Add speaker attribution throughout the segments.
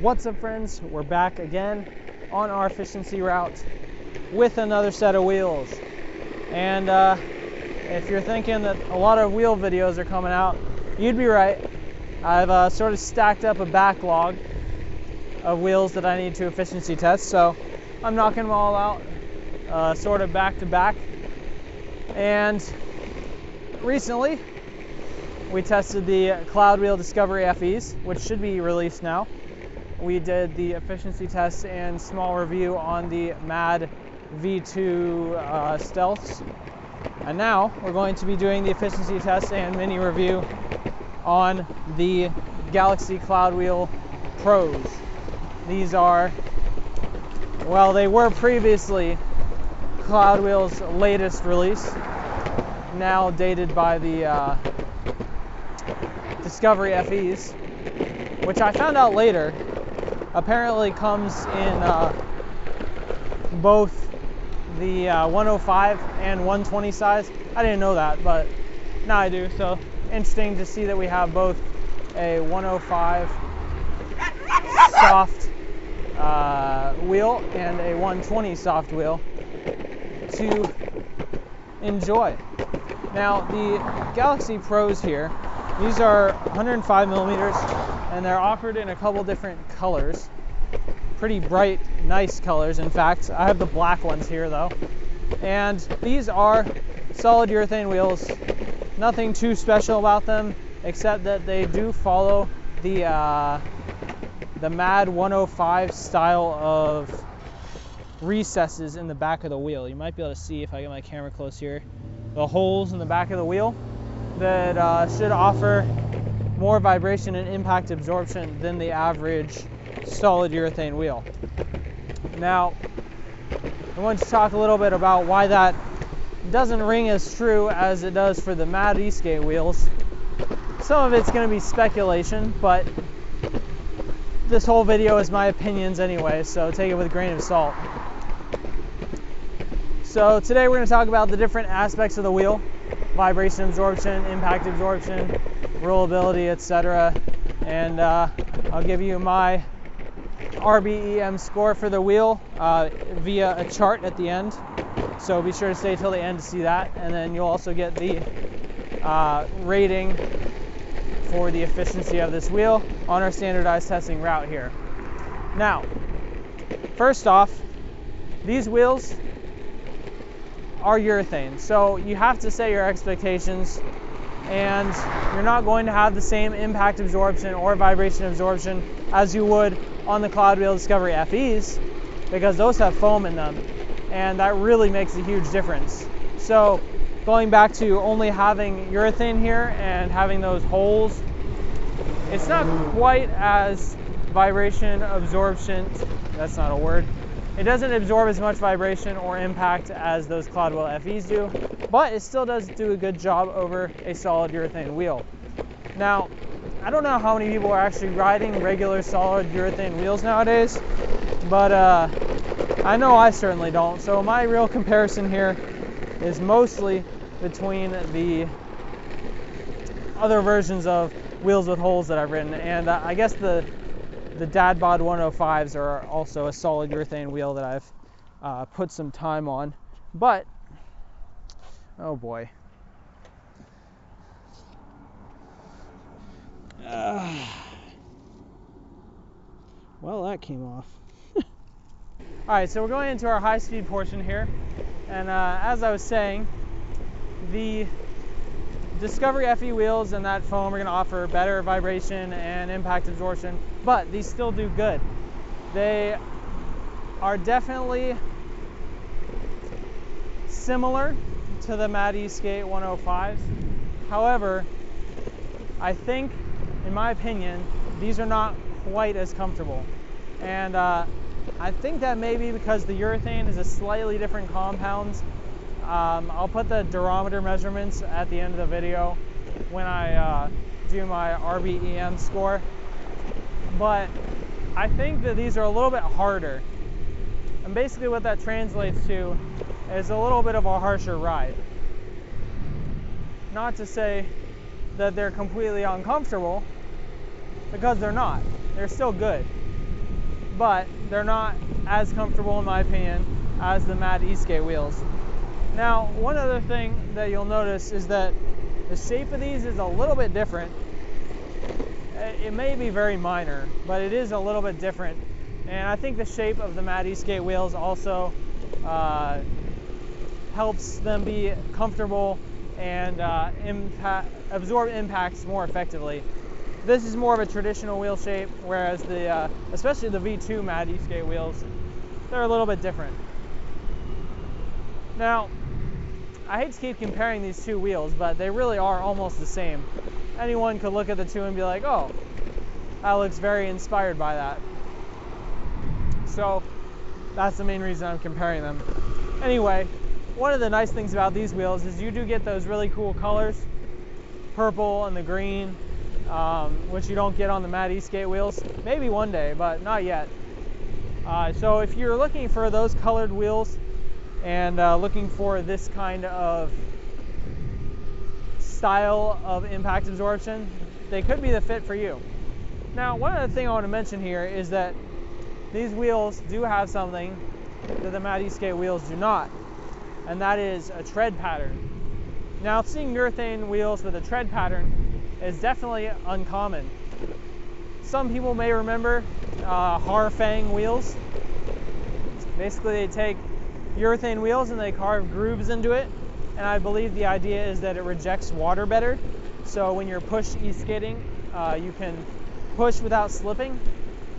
Speaker 1: What's up, friends? We're back again on our efficiency route with another set of wheels. And if you're thinking that a lot of wheel videos are coming out, you'd be right. I've sort of stacked up a backlog of wheels that I need to efficiency test, so I'm knocking them all out sort of back to back. And recently we tested the Cloudwheel Discovery FEs, which should be released now. We did the efficiency test and small review on the MAD V2 Stealths. And now we're going to be doing the efficiency test and mini review on the Galaxy Cloudwheel Pros. These are, well, they were previously Cloudwheel's latest release, now dated by the Discovery FEs, which I found out later apparently comes in both the 105 and 120 size. I didn't know that, but now I do. So interesting to see that we have both a 105 soft wheel and a 120 soft wheel to enjoy. Now the Galaxy Pros here, these are 105 millimeters, and they're offered in a couple different colors. Pretty bright, nice colors. In fact, I have the black ones here though. And these are solid urethane wheels. Nothing too special about them, except that they do follow the MAD 105 style of recesses in the back of the wheel. You might be able to see if I get my camera close here. The holes in the back of the wheel that should offer more vibration and impact absorption than the average solid urethane wheel. Now, I want to talk a little bit about why that doesn't ring as true as it does for the MAD E-skate wheels. Some of it's going to be speculation, but this whole video is my opinions anyway, so take it with a grain of salt. So today we're going to talk about the different aspects of the wheel: vibration absorption, impact absorption, rollability, etc. And I'll give you my RBEM score for the wheel via a chart at the end. So be sure to stay till the end to see that. And then you'll also get the rating for the efficiency of this wheel on our standardized testing route here. Now, first off, these wheels are urethane, so you have to set your expectations, and you're not going to have the same impact absorption or vibration absorption as you would on the Cloudwheel Discovery FEs, because those have foam in them, and that really makes a huge difference. So going back to only having urethane here and having those holes, it's not quite as vibration absorption, that's not a word. It doesn't absorb as much vibration or impact as those Cloudwheel FEs do, but it still does do a good job over a solid urethane wheel. Now, I don't know how many people are actually riding regular solid urethane wheels nowadays, but I know I certainly don't. So my real comparison here is mostly between the other versions of wheels with holes that I've ridden, and I guess the Dad Bod 105's are also a solid urethane wheel that I've put some time on. But, oh boy. Well, that came off. Alright, so we're going into our high-speed portion here. And as I was saying, the Discovery FE wheels and that foam are going to offer better vibration and impact absorption, but these still do good. They are definitely similar to the MAD E-skate 105s. However, I think, in my opinion, these are not quite as comfortable. And I think that may be because the urethane is a slightly different compound. I'll put the durometer measurements at the end of the video when I do my RBEM score. But I think that these are a little bit harder. And basically what that translates to is a little bit of a harsher ride. Not to say that they're completely uncomfortable, because they're not. They're still good. but they're not as comfortable in my opinion as the Mad E-Skate wheels. Now, one other thing that you'll notice is that the shape of these is a little bit different. It may be very minor, but it is a little bit different. And I think the shape of the Mad E-Skate wheels also helps them be comfortable and absorb impacts more effectively. This is more of a traditional wheel shape, whereas the especially the V2 Mad E-Skate wheels, they're a little bit different. Now, I hate to keep comparing these two wheels, but they really are almost the same. Anyone could look at the two and be like, oh, that looks very inspired by that. So that's the main reason I'm comparing them. Anyway, one of the nice things about these wheels is you do get those really cool colors, purple and the green, which you don't get on the Mad E-Skate wheels. Maybe one day, but not yet. So if you're looking for those colored wheels and looking for this kind of style of impact absorption, they could be the fit for you. Now, one other thing I want to mention here is that these wheels do have something that the Mad E-Skate wheels do not, and that is a tread pattern. Now, seeing urethane wheels with a tread pattern is definitely uncommon. Some people may remember Harfang wheels. Basically, they take urethane wheels and they carve grooves into it, and I believe the idea is that it rejects water better. So when you're push e-skating, you can push without slipping.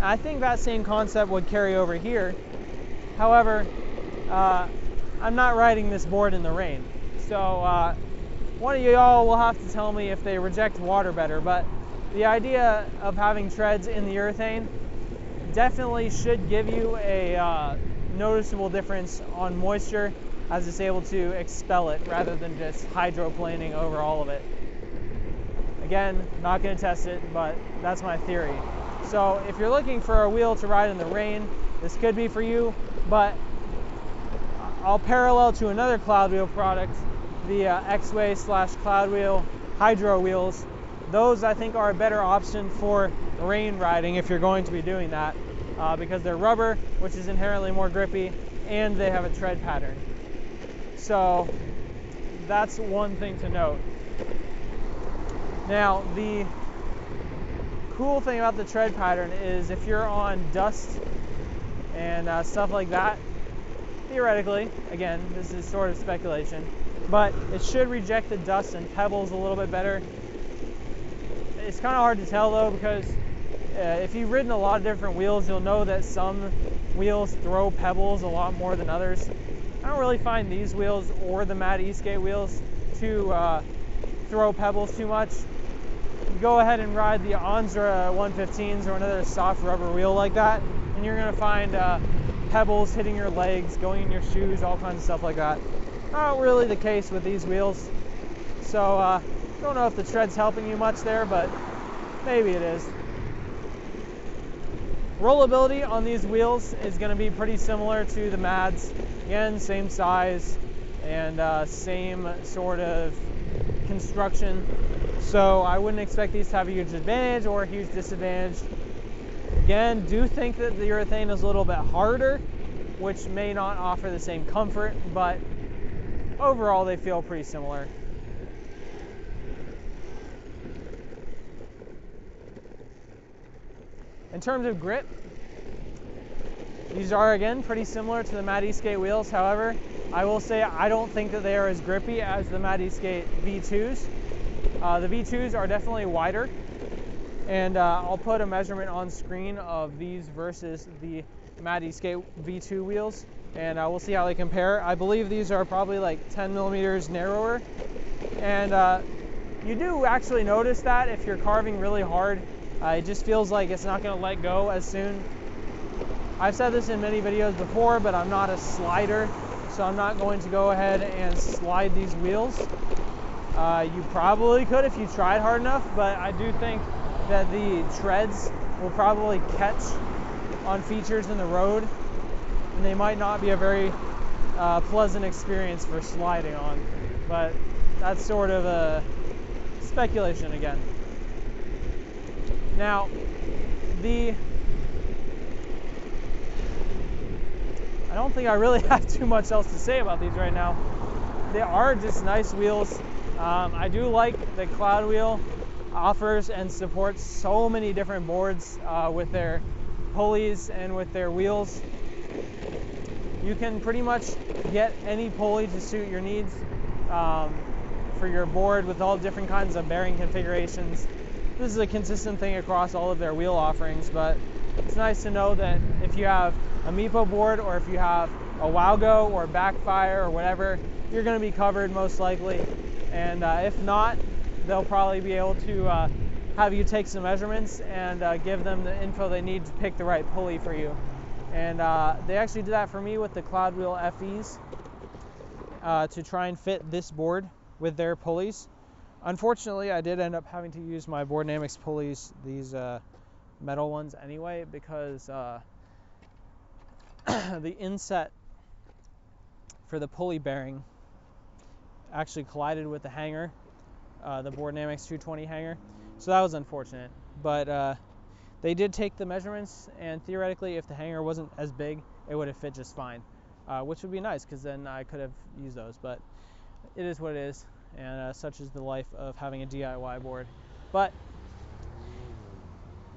Speaker 1: I think that same concept would carry over here. However, I'm not riding this board in the rain, so one of y'all will have to tell me if they reject water better. But the idea of having treads in the urethane definitely should give you a noticeable difference on moisture, as it's able to expel it rather than just hydroplaning over all of it. Again, not going to test it, but that's my theory. So if you're looking for a wheel to ride in the rain, this could be for you, but I'll parallel to another Cloudwheel product, the X-Way / Cloudwheel Hydro wheels. Those I think are a better option for rain riding if you're going to be doing that, because they're rubber, which is inherently more grippy, and they have a tread pattern. So that's one thing to note. Now, the cool thing about the tread pattern is if you're on dust and stuff like that, theoretically, again, this is sort of speculation, but it should reject the dust and pebbles a little bit better. It's kind of hard to tell though, because if you've ridden a lot of different wheels, you'll know that some wheels throw pebbles a lot more than others. I don't really find these wheels or the Mad E-Skate wheels to throw pebbles too much. Go ahead and ride the Onzra 115s or another soft rubber wheel like that, and you're going to find pebbles hitting your legs, going in your shoes, all kinds of stuff like that. Not really the case with these wheels. So don't know if the tread's helping you much there, but maybe it is. Rollability on these wheels is going to be pretty similar to the Mads. Again, same size and same sort of construction. So I wouldn't expect these to have a huge advantage or a huge disadvantage. Again, do think that the urethane is a little bit harder, which may not offer the same comfort, but overall they feel pretty similar. In terms of grip, these are again pretty similar to the Mad E-Skate wheels. However, I will say I don't think that they are as grippy as the Mad E-Skate V2s. The V2s are definitely wider, and I'll put a measurement on screen of these versus the Mad E-Skate V2 wheels, and we'll see how they compare. I believe these are probably like 10 millimeters narrower, and you do actually notice that if you're carving really hard, it just feels like it's not going to let go as soon. I've said this in many videos before, but I'm not a slider, so I'm not going to go ahead and slide these wheels. You probably could if you tried hard enough, but I do think that the treads will probably catch on features in the road, and they might not be a very pleasant experience for sliding on. But that's sort of a speculation again. Now, the think I really have too much else to say about these right now. They are just nice wheels. I do like the Cloudwheel offers and supports so many different boards with their pulleys and with their wheels. You can pretty much get any pulley to suit your needs for your board with all different kinds of bearing configurations. This is a consistent thing across all of their wheel offerings, but it's nice to know that if you have a Meepo board or if you have a Wowgo or Backfire or whatever, you're going to be covered most likely. And if not, they'll probably be able to have you take some measurements and give them the info they need to pick the right pulley for you. And they actually did that for me with the Cloudwheel FEs to try and fit this board with their pulleys. Unfortunately, I did end up having to use my Boardnamics pulleys, these metal ones anyway, because the inset for the pulley bearing actually collided with the hanger, the Boardnamics 220 hanger. So that was unfortunate, but they did take the measurements, and theoretically if the hanger wasn't as big, it would have fit just fine, which would be nice because then I could have used those, but it is what it is, and such is the life of having a DIY board. But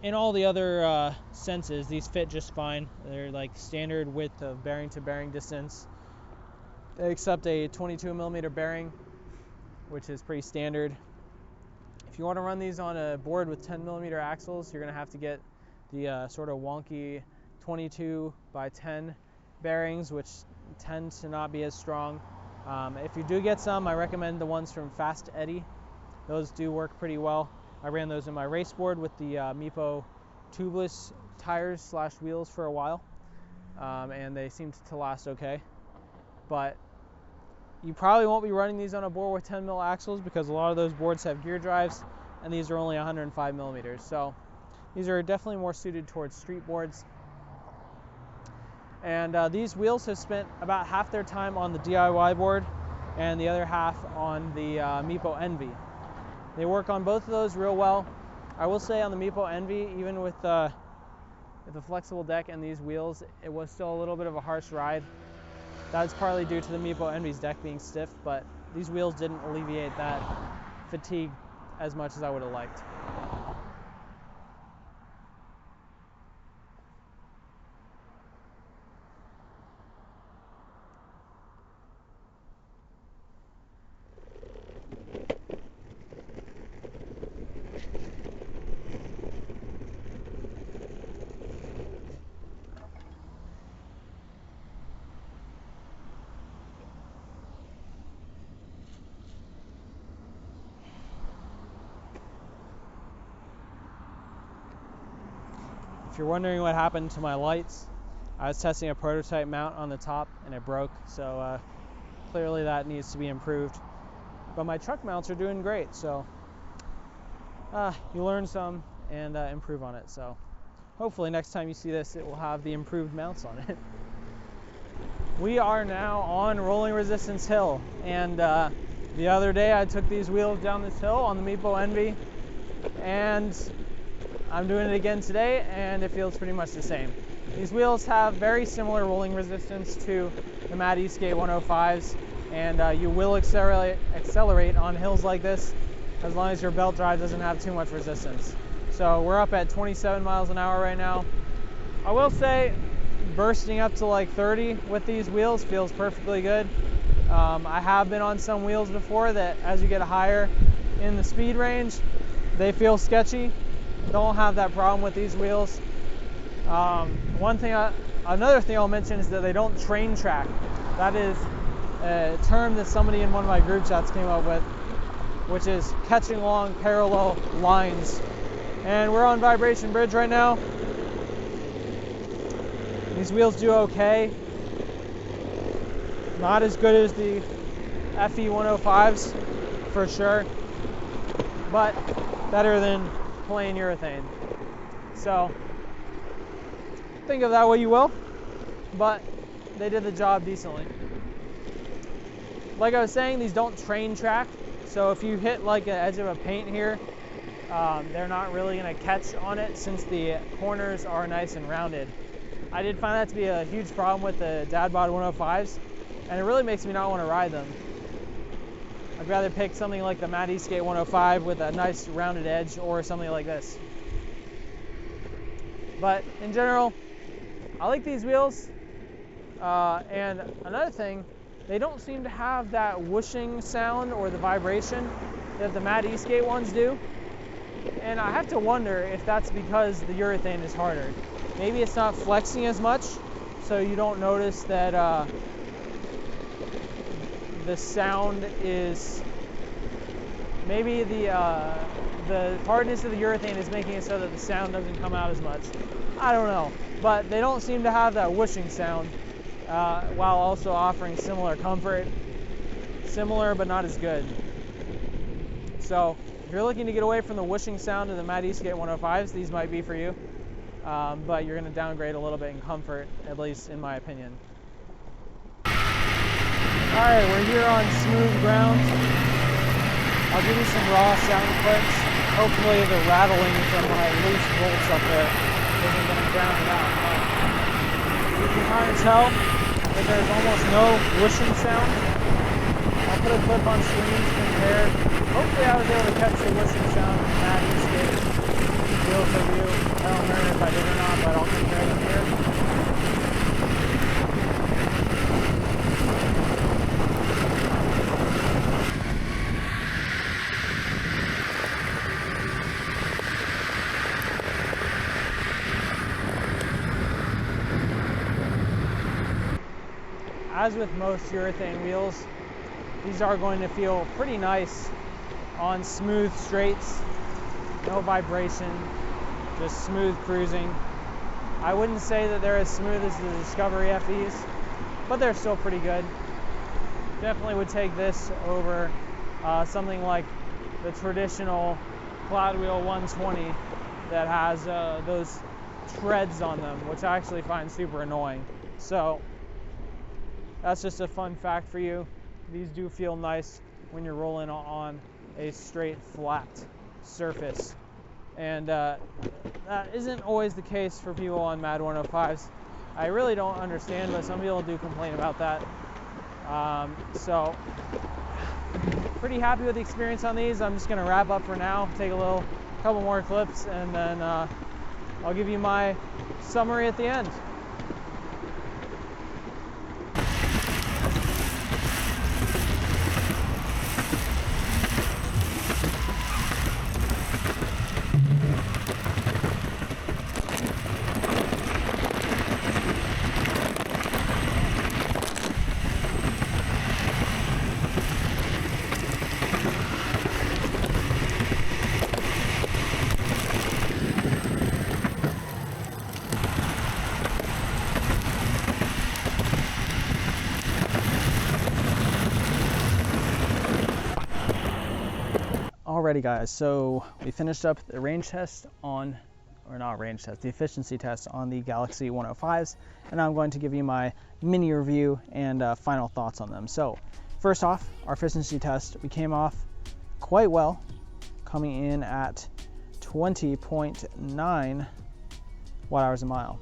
Speaker 1: in all the other senses, these fit just fine. They're like standard width of bearing to bearing distance. They accept a 22mm bearing, which is pretty standard. If you want to run these on a board with 10mm axles, you're going to have to get the sort of wonky 22x10 bearings, which tend to not be as strong. If you do get some, I recommend the ones from Fast Eddie. Those do work pretty well. I ran those in my race board with the Meepo tubeless tires / wheels for a while, and they seemed to last okay. But you probably won't be running these on a board with 10mm axles because a lot of those boards have gear drives, and these are only 105mm. So these are definitely more suited towards street boards. And these wheels have spent about half their time on the DIY board and the other half on the Meepo Envy. They work on both of those real well. I will say on the Meepo Envy, even with the flexible deck and these wheels, it was still a little bit of a harsh ride. That's partly due to the Meepo Envy's deck being stiff, but these wheels didn't alleviate that fatigue as much as I would have liked. If you're wondering what happened to my lights, I was testing a prototype mount on the top and it broke, so clearly that needs to be improved. But my truck mounts are doing great, so you learn some and improve on it. So hopefully next time you see this, it will have the improved mounts on it. We are now on Rolling Resistance Hill, and the other day I took these wheels down this hill on the Meepo Envy, and I'm doing it again today, and it feels pretty much the same. These wheels have very similar rolling resistance to the Mad Eastgate 105's, and you will accelerate on hills like this as long as your belt drive doesn't have too much resistance. So we're up at 27 miles an hour right now. I will say bursting up to like 30 with these wheels feels perfectly good. I have been on some wheels before that as you get higher in the speed range, they feel sketchy. Don't have that problem with these wheels. Another thing I'll mention is that they don't train track. That is a term that somebody in one of my group chats came up with, which is catching along parallel lines. And we're on Vibration Bridge right now. These wheels do okay. Not as good as the FE 105's for sure, but better than plain urethane. So think of that way you will, but they did the job decently. Like I was saying, these don't train track, so if you hit like an edge of a paint here, they're not really going to catch on it since the corners are nice and rounded. I did find that to be a huge problem with the dad bod 105s, and it really makes me not want to ride them. I'd rather pick something like the Matt Eastgate 105 with a nice rounded edge, or something like this. But in general, I like these wheels. And another thing, they don't seem to have that whooshing sound or the vibration that the Matt Eastgate ones do. And I have to wonder if that's because the urethane is harder. Maybe it's not flexing as much, so you don't notice that the sound is, maybe the hardness of the urethane is making it so that the sound doesn't come out as much. I don't know, but they don't seem to have that whooshing sound, while also offering similar comfort. Similar, but not as good. So if you're looking to get away from the whooshing sound of the Matt Eastgate 105s, these might be for you. But you're going to downgrade a little bit in comfort, at least in my opinion. Alright, we're here on smooth ground. I'll give you some raw sound clips. Hopefully the rattling from my loose bolts up there isn't going to drown it out. You can kind of tell that there's almost no whooshing sound. I'll put a clip on screen to compare. Hopefully I was able to catch the whooshing sound of the Matt Eastgate wheel for you. I don't remember if I did or not, but I'll compare them here. As with most urethane wheels, these are going to feel pretty nice on smooth straights. No vibration, just smooth cruising. I wouldn't say that they're as smooth as the Discovery FEs, but they're still pretty good. Definitely would take this over something like the traditional Cloudwheel 120 that has those treads on them, which I actually find super annoying. So that's just a fun fact for you. These do feel nice when you're rolling on a straight, flat surface. And that isn't always the case for people on Mad 105s. I really don't understand, but some people do complain about that. So, pretty happy with the experience on these. I'm just going to wrap up for now, take a couple more clips, and then I'll give you my summary at the end. Alrighty guys, so we finished up the range test on, or not range test, the efficiency test on the Galaxy 105s, and now I'm going to give you my mini review and final thoughts on them. So first off, our efficiency test, we came off quite well, coming in at 20.9 watt-hours a mile,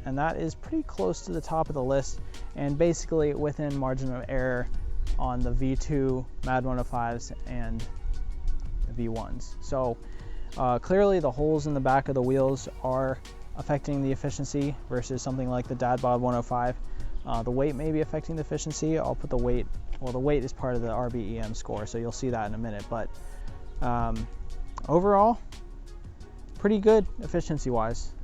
Speaker 1: and that is pretty close to the top of the list and basically within margin of error on the V2 Mad 105s and V1s. So clearly the holes in the back of the wheels are affecting the efficiency versus something like the dad bod 105. The weight may be affecting the efficiency. I'll put the weight, well, the weight is part of the RBEM score, so you'll see that in a minute. But overall, pretty good efficiency wise.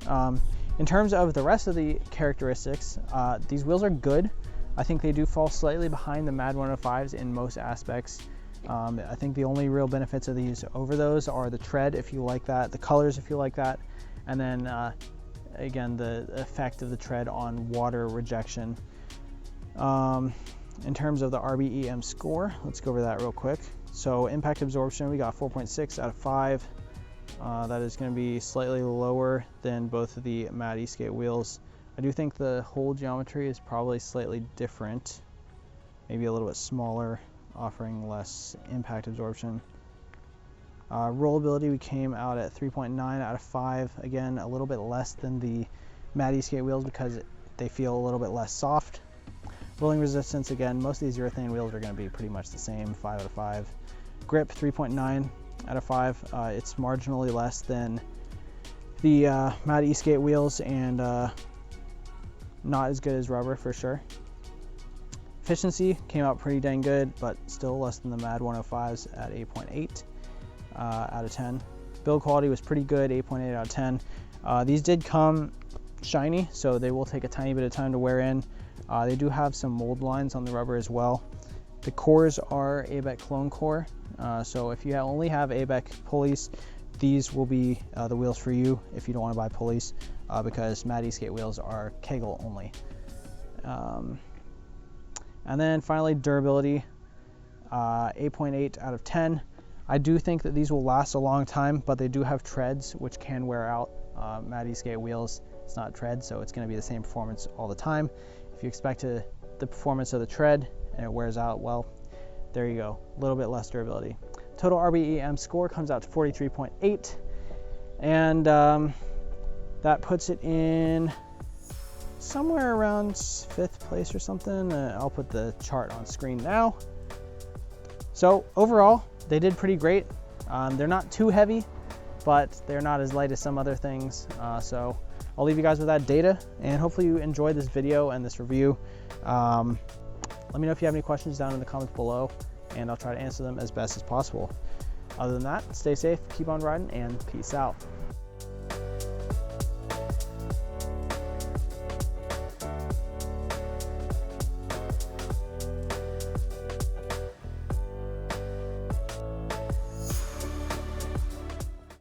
Speaker 1: In terms of the rest of the characteristics, these wheels are good. I think they do fall slightly behind the Mad 105s in most aspects. I think the only real benefits of these over those are the tread, if you like that, the colors, if you like that, and then again, the effect of the tread on water rejection. In terms of the RBEM score, let's go over that real quick. So impact absorption, we got 4.6 out of 5. That is going to be slightly lower than both of the Matt Eastgate wheels. I do think the hole geometry is probably slightly different, maybe a little bit smaller, offering less impact absorption. Rollability, we came out at 3.9 out of 5. Again, a little bit less than the Matt Eastgate wheels because they feel a little bit less soft. Rolling resistance, again, most of these urethane wheels are going to be pretty much the same, 5 out of 5. Grip, 3.9 out of 5. It's marginally less than the Mad E-Skate wheels, and not as good as rubber for sure. Efficiency came out pretty dang good, but still less than the Mad 105's at 8.8 out of 10. Build quality was pretty good, 8.8 out of 10. These did come shiny, so they will take a tiny bit of time to wear in. They do have some mold lines on the rubber as well. The cores are ABEC clone core, so if you only have ABEC pulleys, these will be the wheels for you if you don't want to buy pulleys, because Mad E-Skate wheels are Kegel only. And then finally, durability, 8.8 out of 10. I do think that these will last a long time, but they do have treads which can wear out. Mad E-Skate wheels, it's not tread, so it's going to be the same performance all the time. If you expect the performance of the tread and it wears out, well, there you go, a little bit less durability. Total RBEM score comes out to 43.8, and that puts it in somewhere around 5th place or something. I'll put the chart on screen now. So overall, they did pretty great. They're not too heavy, but they're not as light as some other things. So I'll leave you guys with that data, and hopefully you enjoyed this video and this review. Let me know if you have any questions down in the comments below, and I'll try to answer them as best as possible. Other than that, stay safe, keep on riding, and peace out.